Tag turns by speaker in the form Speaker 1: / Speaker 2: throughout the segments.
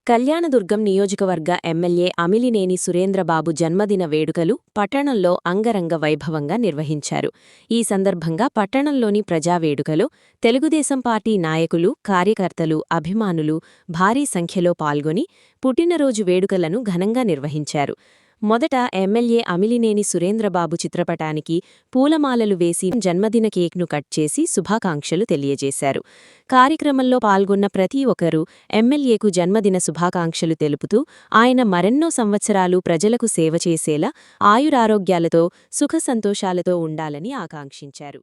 Speaker 1: కళ్యాణదుర్గం నియోజకవర్గ ఎమ్మెల్యే అమిలినేని సురేంద్రబాబు జన్మదిన వేడుకలు పట్టణంలో అంగరంగ వైభవంగా నిర్వహించారు. ఈ సందర్భంగా పట్టణంలోని ప్రజావేడుకలో తెలుగుదేశం పార్టీ నాయకులు, కార్యకర్తలు, అభిమానులు భారీ సంఖ్యలో పాల్గొని పుట్టినరోజు వేడుకలను ఘనంగా నిర్వహించారు. మొదట ఎమ్మెల్యే అమిలినేని సురేంద్రబాబు చిత్రపటానికి పూలమాలలు వేసి జన్మదిన కేక్ను కట్ చేసి శుభాకాంక్షలు తెలియజేశారు. కార్యక్రమంలో పాల్గొన్న ప్రతి ఒక్కరూ ఎమ్మెల్యేకు జన్మదిన శుభాకాంక్షలు తెలుపుతూ ఆయన మరెన్నో సంవత్సరాలు ప్రజలకు సేవ చేసేలా ఆయురారోగ్యాలతో సుఖసంతోషాలతో ఉండాలని ఆకాంక్షించారు.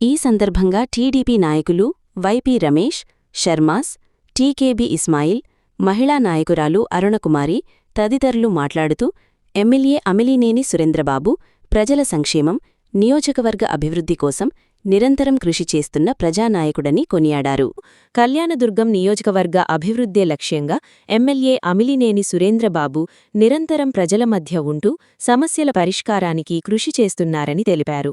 Speaker 1: ఈ సందర్భంగా టీడీపీ నాయకులు వైపీ రమేష్, శర్మాస్, టీకేబీ ఇస్మాయిల్, మహిళా నాయకురాలు అరుణకుమారి తదితరులు మాట్లాడుతూ ఎమ్మెల్యే అమిలినేని సురేంద్రబాబు ప్రజల సంక్షేమం, నియోజకవర్గ అభివృద్ధి కోసం నిరంతరం కృషి చేస్తున్న ప్రజానాయకుడని కొనియాడారు. కళ్యాణదుర్గం నియోజకవర్గ అభివృద్ధే లక్ష్యంగా ఎమ్మెల్యే అమిలినేని సురేంద్రబాబు నిరంతరం ప్రజల మధ్య ఉంటూ సమస్యల పరిష్కారానికి కృషి చేస్తున్నారని తెలిపారు.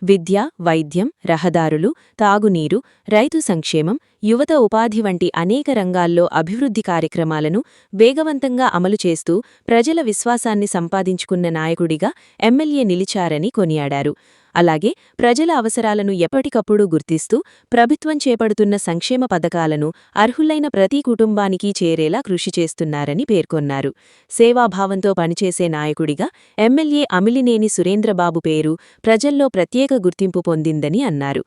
Speaker 1: విద్య, వైద్యం, రహదారులు, తాగునీరు, రైతు సంక్షేమం, యువత ఉపాధి వంటి అనేక రంగాల్లో అభివృద్ధి కార్యక్రమాలను వేగవంతంగా అమలు చేస్తూ ప్రజల విశ్వాసాన్ని సంపాదించుకున్న నాయకుడిగా ఎమ్మెల్యే నిలిచారని కొనియాడారు. అలాగే ప్రజల అవసరాలను ఎప్పటికప్పుడు గుర్తిస్తూ ప్రభుత్వం చేపడుతున్న సంక్షేమ పథకాలను అర్హులైన ప్రతి కుటుంబానికి చేరేలా కృషి చేస్తున్నారని పేర్కొన్నారు. సేవాభావంతో పనిచేసే నాయకుడిగా ఎమ్మెల్యే అమిలినేని సురేంద్రబాబు పేరు ప్రజల్లో ప్రత్యేక గుర్తింపు పొందిందని అన్నారు.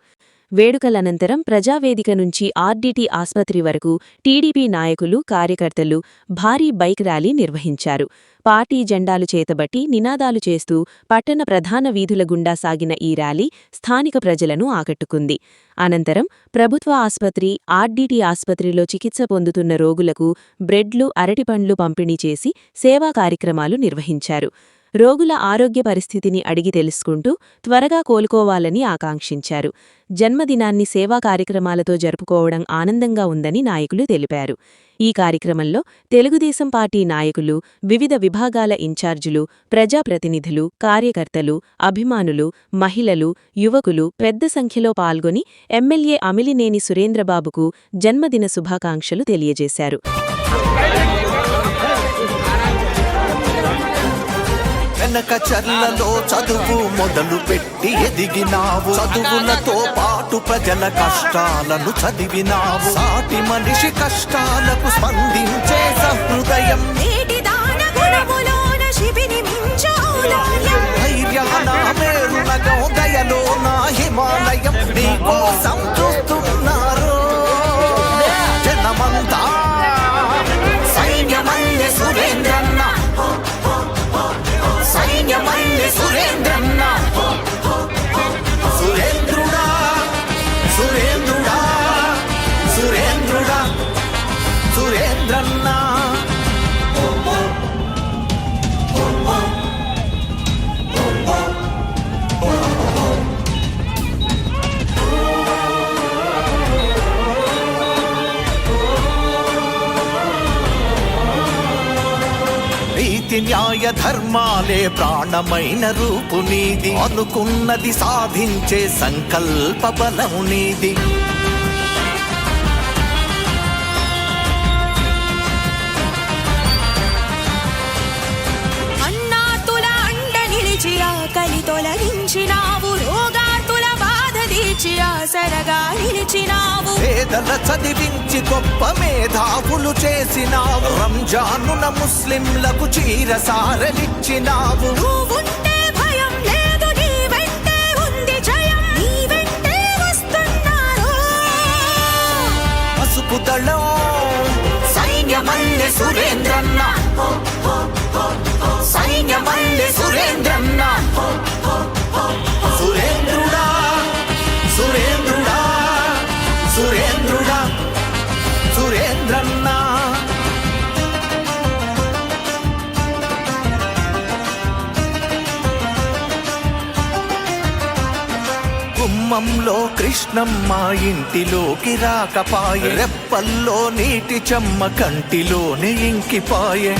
Speaker 1: వేడుకలనంతరం ప్రజావేదిక నుంచి ఆర్డీటీ ఆస్పత్రి వరకు టీడీపీ నాయకులు, కార్యకర్తలు భారీ బైక్ ర్యాలీ నిర్వహించారు. పార్టీ జెండాలు చేతబట్టి నినాదాలు చేస్తూ పట్టణ ప్రధాన వీధుల గుండా సాగిన ఈ ర్యాలీ స్థానిక ప్రజలను ఆకట్టుకుంది. అనంతరం ప్రభుత్వ ఆస్పత్రి, ఆర్డీటీ ఆస్పత్రిలో చికిత్స పొందుతున్న రోగులకు బ్రెడ్లు, అరటిపండ్లు పంపిణీ చేసి సేవా కార్యక్రమాలు నిర్వహించారు. రోగుల ఆరోగ్య పరిస్థితిని అడిగి తెలుసుకుంటూ త్వరగా కోలుకోవాలని ఆకాంక్షించారు. జన్మదినాన్ని సేవా కార్యక్రమాలతో జరుపుకోవడం ఆనందంగా ఉందని నాయకులు తెలిపారు. ఈ కార్యక్రమంలో తెలుగుదేశం పార్టీ నాయకులు, వివిధ విభాగాల ఇన్ఛార్జీలు, ప్రజాప్రతినిధులు, కార్యకర్తలు, అభిమానులు, మహిళలు, యువకులు పెద్ద సంఖ్యలో పాల్గొని ఎమ్మెల్యే అమిలినేని సురేంద్రబాబుకు జన్మదిన శుభాకాంక్షలు తెలియజేశారు.
Speaker 2: వెనక చర్లలో చదువు మొదలు పెట్టి ఎదిగినావు, చదువులతో పాటు ప్రజల కష్టాలను చదివినావు, సాటి మనిషి కష్టాలకు స్పందించే సహృదయం, ధైర్యాన మేరునగం, దయలో నా హిమాలయం నీకోసం చూస్తున్నారు జనమంతా. సైన్యమల్లె సురేంద్రన్న, సైన్యమల్లె సురేంద్రన్న, సురేంద్రుడా సురేంద్రుడా సురేంద్రుడా సురేంద్రన్న. నీతి న్యాయ ధర్మాలే ప్రాణమైన రూపు నీది, అనుకున్నది సాధించే సంకల్ప బలం నీది.
Speaker 3: అన్నాతుల అండ నిలిచి ఆకలి తొలగించినావు, రోగాతుల బాధ తీర్చి ఆసరగా నిలిచినావు,
Speaker 2: పేదల చదివించి గొప్ప మేధావులు చేసినావు, రంజానున ముస్లింలకు చీరసారలిచ్చినావు.
Speaker 3: నువ్వుంటే భయం లేదు, నీ వెంటే ఉంది జయం, నీ వెంటే వస్తున్నారు
Speaker 2: పసుపు దళం. సైన్యమల్లె సురేంద్రన్న, సైన్యమల్లె సురేంద్రన్న, సురేంద్రుడా సురేంద్రుడా సురేంద్రుడా సురేంద్రన్న. గుమ్మంలో కృష్ణమ్మ ఇంటిలోకి రాకపాయె, రెప్పల్లో నీటి చెమ్మ కంటిలోని ఇంకిపాయె.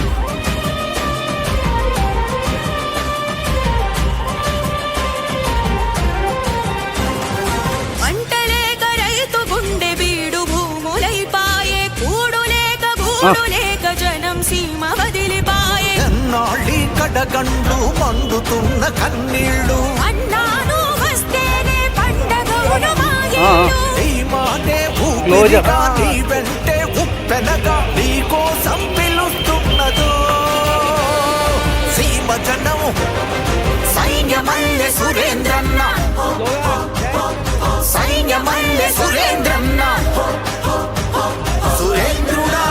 Speaker 3: అంటలేక రైతు గుండె బీడు భూములైపాయే, కూడు లేక గూడు లేక ఇక జనం సీమ వదిలిపాయే
Speaker 2: ఎన్నాళ్ళి కడగండ్లు మండుతున్న కన్నీళ్ళు
Speaker 3: అన్నాను వస్తేనే పండగలు మాయేళ్ళు
Speaker 2: నీ మాటే ఊపిరిగా నీ వెంటే ఉప్పెనగా నీ కోసం పిలుస్తున్నదో సీమ జనం సైన్యమల్లె సురేంద్రన్న సైన్యమల్లె సురేంద్రన్న సురేంద్రుడా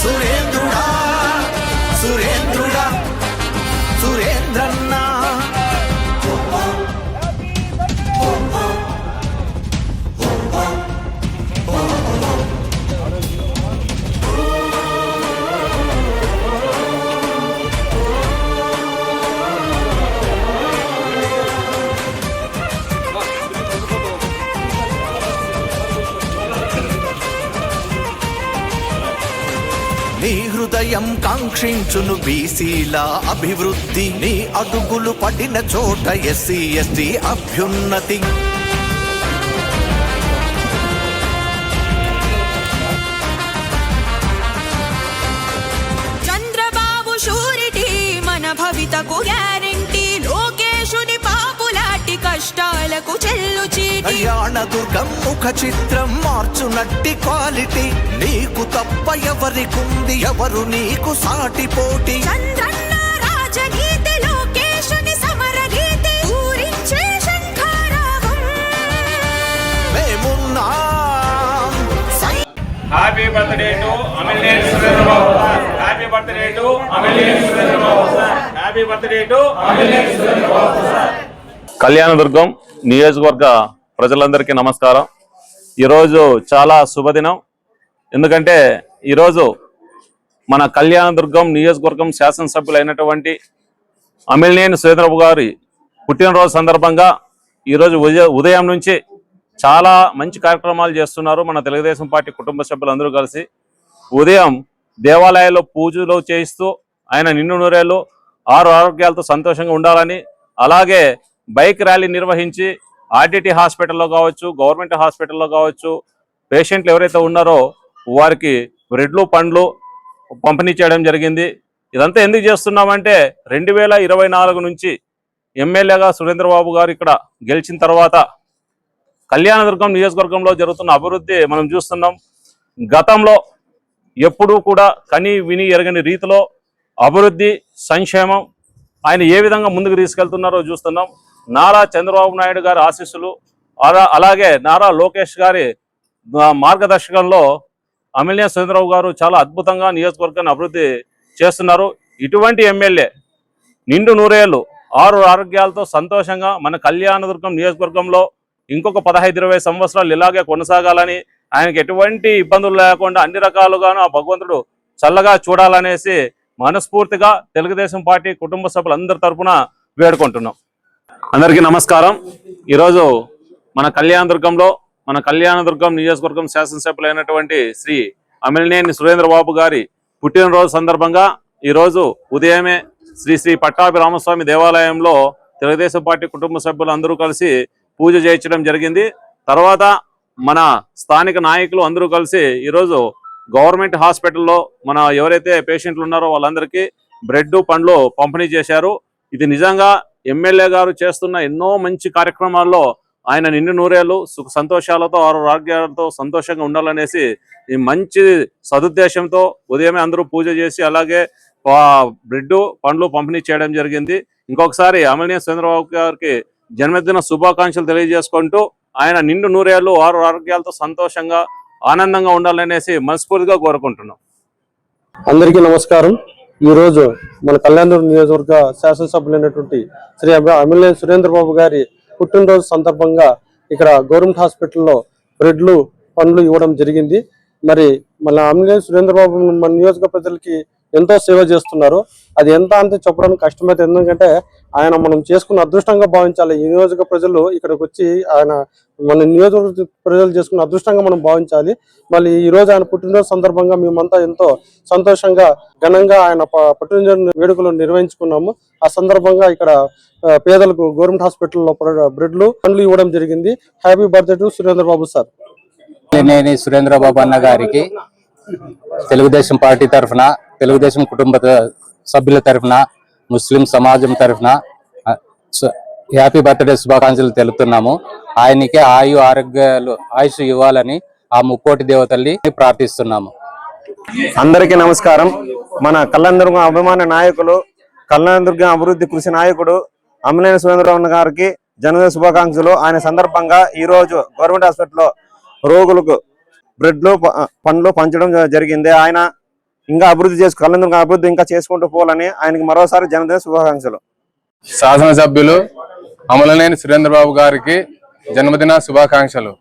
Speaker 2: సురేంద్రుడా సురేంద్రుడా సురేంద్రన్న నీ హృదయం కాంక్షించును బీసీల అభివృద్ధి నీ అడుగులు పడిన చోట ఎస్సీ ఎస్టీ అభ్యున్నతి
Speaker 3: చంద్రబాబు షూరిటీ మన భవితకు గ్యారెంటీ లోకేశుని పాపులాటి కష్టాలకు చెల్లు చీటి
Speaker 2: కళ్యాణ దుర్గం ముఖ చిత్రం మార్చునట్టి క్వాలిటీ నీకు తప్ప ఎవరికుంది ఎవరు నీకు సాటి పోటీ
Speaker 3: చంద్రన్న రాజనీతి లోకేశుని సమర గీతి ఊరించే శంఖారావం
Speaker 2: మేమున్నాం
Speaker 4: happy birthday to Amilineni Surendrababu sir. Happy birthday to Amilineni Surendrababu sir. Happy birthday to Amilineni Surendrababu sir.
Speaker 5: Kalyanadurgam నియోజకవర్గ ప్రజలందరికీ నమస్కారం. ఈరోజు చాలా శుభదినం. ఎందుకంటే ఈరోజు మన కళ్యాణదుర్గం నియోజకవర్గం శాసనసభ్యులైనటువంటి అమిలినేని సురేంద్రబాబు గారి పుట్టినరోజు సందర్భంగా ఈరోజు ఉదయం నుంచి చాలా మంచి కార్యక్రమాలు చేస్తున్నారు మన తెలుగుదేశం పార్టీ కుటుంబ సభ్యులందరూ కలిసి. ఉదయం దేవాలయాల్లో పూజలు చేయిస్తూ ఆయన నిండు నూరేళ్ళు ఆరోగ్యాలతో సంతోషంగా ఉండాలని, అలాగే బైక్ ర్యాలీ నిర్వహించి ఆర్డిటి హాస్పిటల్లో కావచ్చు, గవర్నమెంట్ హాస్పిటల్లో కావచ్చు, పేషెంట్లు ఎవరైతే ఉన్నారో వారికి బ్రెడ్లు పండ్లు పంపిణీ చేయడం జరిగింది. ఇదంతా ఎందుకు చేస్తున్నామంటే 2024 నుంచి ఎమ్మెల్యేగా సురేంద్రబాబు గారు ఇక్కడ గెలిచిన తర్వాత కళ్యాణదుర్గం నియోజకవర్గంలో జరుగుతున్న అభివృద్ధి మనం చూస్తున్నాం. గతంలో ఎప్పుడూ కూడా కని విని ఎరగని రీతిలో అభివృద్ధి సంక్షేమం ఆయన ఏ విధంగా ముందుకు తీసుకెళ్తున్నారో చూస్తున్నాం. నారా చంద్రబాబు నాయుడు గారి ఆశీస్సులు, అలాగే నారా లోకేష్ గారి మార్గదర్శకంలో అమిలినేని సురేంద్రబాబు గారు చాలా అద్భుతంగా నియోజకవర్గాన్ని అభివృద్ధి చేస్తున్నారు. ఇటువంటి ఎమ్మెల్యే నిండు నూరేళ్ళు ఆరోగ్యాలతో సంతోషంగా మన కళ్యాణదుర్గం నియోజకవర్గంలో ఇంకొక 15-20 సంవత్సరాలు ఇలాగే కొనసాగాలని, ఆయనకి ఎటువంటి ఇబ్బందులు లేకుండా అన్ని రకాలుగాను ఆ భగవంతుడు చల్లగా చూడాలనేసి మనస్ఫూర్తిగా తెలుగుదేశం పార్టీ కుటుంబ సభ్యులందరి తరఫున వేడుకుంటున్నాం. అందరికీ నమస్కారం. ఈరోజు మన కళ్యాణదుర్గం నియోజకవర్గం శాసనసభ్యులైనటువంటి శ్రీ అమిలినేని సురేంద్రబాబు గారి పుట్టినరోజు సందర్భంగా ఈరోజు ఉదయమే శ్రీ పట్టాభి రామస్వామి దేవాలయంలో తెలుగుదేశం పార్టీ కుటుంబ సభ్యులు అందరూ కలిసి పూజ చేయించడం జరిగింది. తర్వాత మన స్థానిక నాయకులు అందరూ కలిసి ఈరోజు గవర్నమెంట్ హాస్పిటల్లో మన ఎవరైతే పేషెంట్లు ఉన్నారో వాళ్ళందరికీ బ్రెడ్ పండ్లు పంపిణీ చేశారు. ఇది నిజంగా ఎమ్మెల్యే గారు చేస్తున్న ఎన్నో మంచి కార్యక్రమాల్లో ఆయన నిండు నూరేళ్ళు సుఖ సంతోషాలతో ఆరోగ్యాలతో సంతోషంగా ఉండాలనేసి ఈ మంచి సదుద్దేశంతో ఉదయమే అందరూ పూజ చేసి అలాగే బ్రెడ్ పండ్లు పంపిణీ చేయడం జరిగింది. ఇంకొకసారి అమిలినేని సురేంద్రబాబు గారికి జన్మదిన శుభాకాంక్షలు తెలియజేసుకుంటూ ఆయన నిండు నూరేళ్ళు ఆరోగ్యాలతో సంతోషంగా ఆనందంగా ఉండాలనేసి మనస్ఫూర్తిగా కోరుకుంటున్నాం.
Speaker 6: అందరికీ నమస్కారం. ఈరోజు మన కళ్యాణదుర్గం నియోజకవర్గ శాసనసభ్యులైనటువంటి శ్రీ అమిలినేని సురేంద్రబాబు గారి పుట్టినరోజు సందర్భంగా ఇక్కడ గవర్నమెంట్ హాస్పిటల్లో బ్రెడ్లు పండ్లు ఇవ్వడం జరిగింది. మరి మన అమిలినేని సురేంద్రబాబు మన నియోజక ప్రజలకి ఎంతో సేవ చేస్తున్నారు. అది ఎంత అంతే చెప్పడానికి కష్టమైతే, ఎందుకంటే ఆయన మనం చేసుకున్న అదృష్టంగా భావించాలి. ఈ నియోజక ప్రజలు ఇక్కడికి వచ్చి ఆయన మన నియోజకవర్గ ప్రజలు చేసుకున్న అదృష్టంగా మనం భావించాలి. మళ్ళీ ఈ రోజు ఆయన పుట్టినరోజు సందర్భంగా మేమంతా ఎంతో సంతోషంగా ఘనంగా ఆయన పుట్టినరోజు వేడుకలు నిర్వహించుకున్నాము. ఆ సందర్భంగా ఇక్కడ పేదలకు గవర్నమెంట్ హాస్పిటల్లో బ్రెడ్లు పండ్లు ఇవ్వడం జరిగింది. Happy birthday to Surendra Babu sir.
Speaker 7: Amilineni Surendra Babu అన్న గారికి తెలుగుదేశం పార్టీ తరఫున, తెలుగుదేశం కుటుంబ సభ్యుల తరఫున, ముస్లిం సమాజం తరఫున హ్యాపీ బర్త్డే శుభాకాంక్షలు తెలుపుతున్నాము. ఆయనకి ఆయుష్ ఇవ్వాలని ఆ ముక్కోటి దేవతల్ని ప్రార్థిస్తున్నాము.
Speaker 8: అందరికీ నమస్కారం. మన కళ్యాణదుర్గం అభిమాన నాయకులు, కళ్యాణదుర్గం అభివృద్ధి కృషి నాయకుడు అమ్మినేని సురేంద్రబాబు గారికి జన్మదిన శుభాకాంక్షలు. ఆయన సందర్భంగా ఈ రోజు గవర్నమెంట్ హాస్పిటల్లో రోగులకు బ్రెడ్లు పండ్లు పంచడం జరిగింది. ఆయన ఇంకా కళ్యాణదుర్గం అభివృద్ధి ఇంకా చేసుకుంటూ పోవాలని ఆయనకి మరోసారి జన్మదిన శుభాకాంక్షలు.
Speaker 9: శాసనసభ్యులు అమలనేని సురేంద్రబాబు గారికి జన్మదిన శుభాకాంక్షలు.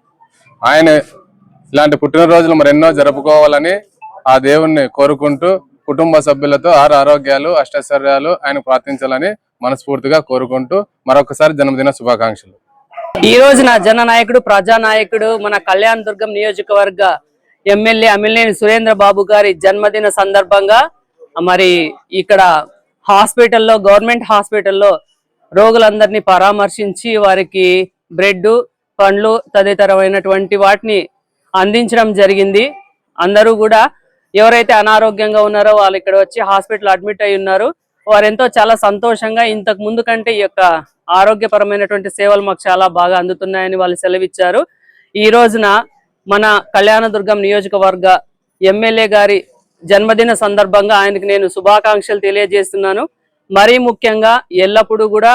Speaker 9: ఆయన ఇలాంటి పుట్టినరోజులు మరెన్నో జరుపుకోవాలని ఆ దేవుణ్ణి కోరుకుంటూ కుటుంబ సభ్యులతో ఆరోగ్యాలు అష్టైశ్వర్యాలు ఆయన ప్రార్థించాలని మనస్ఫూర్తిగా కోరుకుంటూ మరొకసారి జన్మదిన శుభాకాంక్షలు.
Speaker 10: ఈ రోజున జననాయకుడు, ప్రజానాయకుడు, మన కళ్యాణదుర్గం నియోజకవర్గ ఎమ్మెల్యే అమిలినేని సురేంద్రబాబు గారి జన్మదిన సందర్భంగా మరి ఇక్కడ హాస్పిటల్లో, గవర్నమెంట్ హాస్పిటల్లో రోగులందరినీ పరామర్శించి వారికి బ్రెడ్, పండ్లు తదితరమైనటువంటి వాటిని అందించడం జరిగింది. అందరూ కూడా ఎవరైతే అనారోగ్యంగా ఉన్నారో వాళ్ళు ఇక్కడ వచ్చి హాస్పిటల్ అడ్మిట్ అయి ఉన్నారు. వారెంతో చాలా సంతోషంగా, ఇంతకు ముందు కంటే ఈ యొక్క ఆరోగ్యపరమైనటువంటి సేవలు మాకు చాలా బాగా అందుతున్నాయని వాళ్ళు సెలవిచ్చారు. ఈ రోజున మన కళ్యాణదుర్గం నియోజకవర్గ ఎమ్మెల్యే గారి జన్మదిన సందర్భంగా ఆయనకు నేను శుభాకాంక్షలు తెలియజేస్తున్నాను. మరీ ముఖ్యంగా ఎల్లప్పుడూ కూడా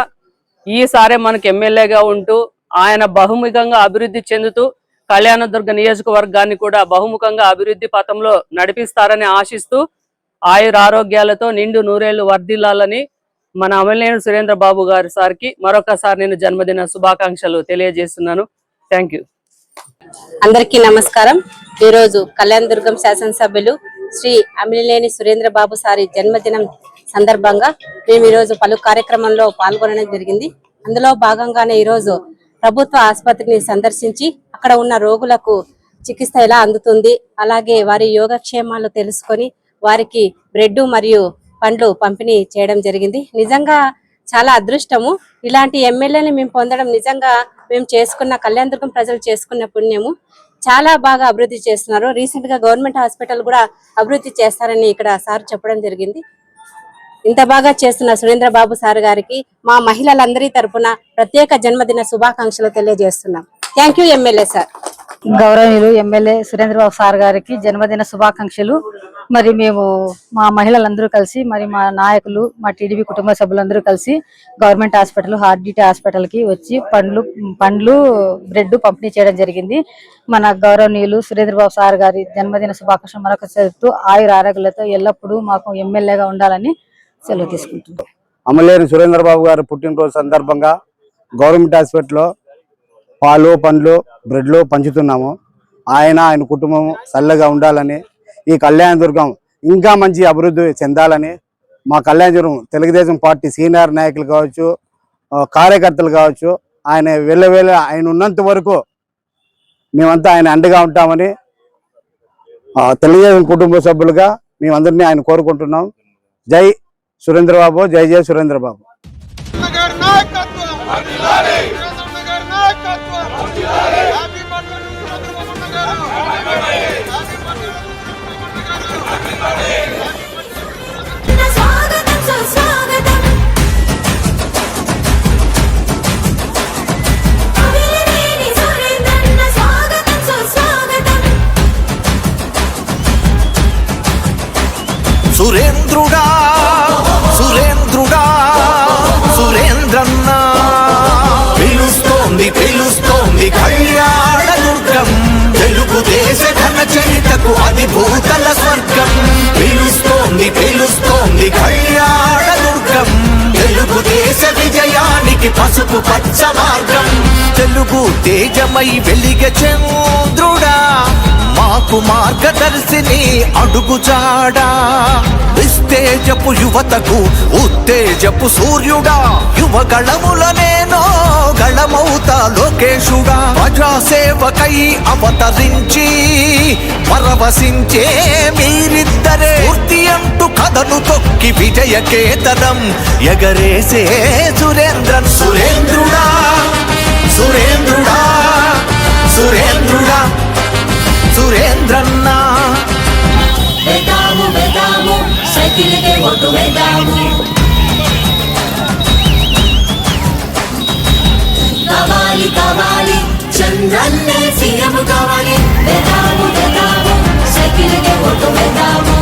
Speaker 10: ఈసారి మనకు ఎమ్మెల్యేగా ఉంటూ ఆయన బహుముఖంగా అభివృద్ధి చెందుతూ కళ్యాణదుర్గ నియోజకవర్గాన్ని కూడా బహుముఖంగా అభివృద్ధి పథంలో నడిపిస్తారని ఆశిస్తూ ఆయురారోగ్యాలతో నిండు నూరేళ్లు వర్ధిల్లాలని మన అమలినేని సురేంద్రబాబు గారి సార్కి మరొకసారి నేను జన్మదిన శుభాకాంక్షలు తెలియజేస్తున్నాను. Thank you.
Speaker 11: అందరికీ నమస్కారం. ఈరోజు కళ్యాణదుర్గం శాసనసభ్యులు శ్రీ అమిలినేని సురేంద్రబాబు సారి జన్మదినం సందర్భంగా మేము ఈరోజు పలు కార్యక్రమంలో పాల్గొనడం జరిగింది. అందులో భాగంగానే ఈరోజు ప్రభుత్వ ఆసుపత్రిని సందర్శించి అక్కడ ఉన్న రోగులకు చికిత్స ఎలా అందుతుంది, అలాగే వారి యోగక్షేమాలు తెలుసుకొని వారికి బ్రెడ్ మరియు పండ్లు పంపిణీ చేయడం జరిగింది. నిజంగా చాలా అదృష్టము. ఇలాంటి ఎమ్మెల్యేని మేము పొందడం నిజంగా మేము చేసుకున్న, కళ్యాణదుర్గం ప్రజలు చేసుకున్న పుణ్యము. చాలా బాగా అభివృద్ధి చేస్తున్నారు. రీసెంట్ గా గవర్నమెంట్ హాస్పిటల్ కూడా అభివృద్ధి చేస్తారని ఇక్కడ సార్ చెప్పడం జరిగింది. ఇంత బాగా చేస్తున్న సురేంద్రబాబు సార్ గారికి మా మహిళలందరి తరపున ప్రత్యేక జన్మదిన శుభాకాంక్షలు తెలియజేస్తున్నాం. Thank you MLA sir.
Speaker 12: గౌరవనీయులు ఎమ్మెల్యే సురేంద్రబాబు సార్ గారికి జన్మదిన శుభాకాంక్షలు. మరి మేము మా మహిళలందరూ కలిసి, మరి మా నాయకులు, మా టీడీపీ కుటుంబ సభ్యులందరూ కలిసి గవర్నమెంట్ హాస్పిటల్, హార్డిటీ హాస్పిటల్ కి వచ్చి పండ్లు బ్రెడ్ పంపిణీ చేయడం జరిగింది. మన గౌరవనీయులు సురేంద్రబాబు సార్ గారి జన్మదిన శుభాకాంక్షలు మరొకసారి చెప్తూ ఆరోగ్యాలతో ఎల్లప్పుడూ మాకు ఎమ్మెల్యేగా ఉండాలని సెలవు తీసుకుంటున్నాం.
Speaker 8: అమలేని సురేంద్రబాబు గారి పుట్టినరోజు సందర్భంగా గవర్నమెంట్ హాస్పిటల్లో పాలు, పండ్లు, బ్రెడ్లు పంచుతున్నాము. ఆయన కుటుంబం చల్లగా ఉండాలని, ఈ కళ్యాణదుర్గం ఇంకా మంచి అభివృద్ధి చెందాలని మా కళ్యాణదుర్గం తెలుగుదేశం పార్టీ సీనియర్ నాయకులు కావచ్చు, కార్యకర్తలు కావచ్చు, ఆయన ఉన్నంత వరకు మేమంతా ఆయన అండగా ఉంటామని తెలుగుదేశం కుటుంబ సభ్యులుగా మేమందరినీ ఆయన కోరుకుంటున్నాం. జై సురేంద్రబాబు, జై జై సురేంద్రబాబు.
Speaker 2: సురేంద్రుడా, సురేంద్రుడా, సురేంద్రన్న పిలుస్తోంది కళ్యాణదుర్గం. తెలుగుదేశ ఘన చరితకు అది భూతల స్వర్గం. పిలుస్తోంది కళ్యాణదుర్గం. తెలుగుదేశ విజయానికి పసుపు పచ్చ మార్గం. తెలుగు తేజమై వెలిగె చంద్రుడా, మాకు మార్గదర్శిని అడుగుజాడా. నిస్తేజపు యువతకు ఉత్తేజపు సూర్యుడా, యువగళముల నేనో గళమౌతా లోకేశుడా. ప్రజాసేవకై అవతరించి పరవశించే మీరిద్దరే పూర్తి అంటూ కథను తొక్కి విజయకేతనం ఎగరేసే సురేంద్రుడా, సురేంద్రుడా, సురేంద్రుడా, సురేంద్రన్న.
Speaker 3: సైకిల్కే ఓటు వేద్దాము కావాలి కావాలి చంద్రన్నే సీఎం కావాలి వేద్దాము వేద్దాము సైకిల్కే ఓటు వేద్దాము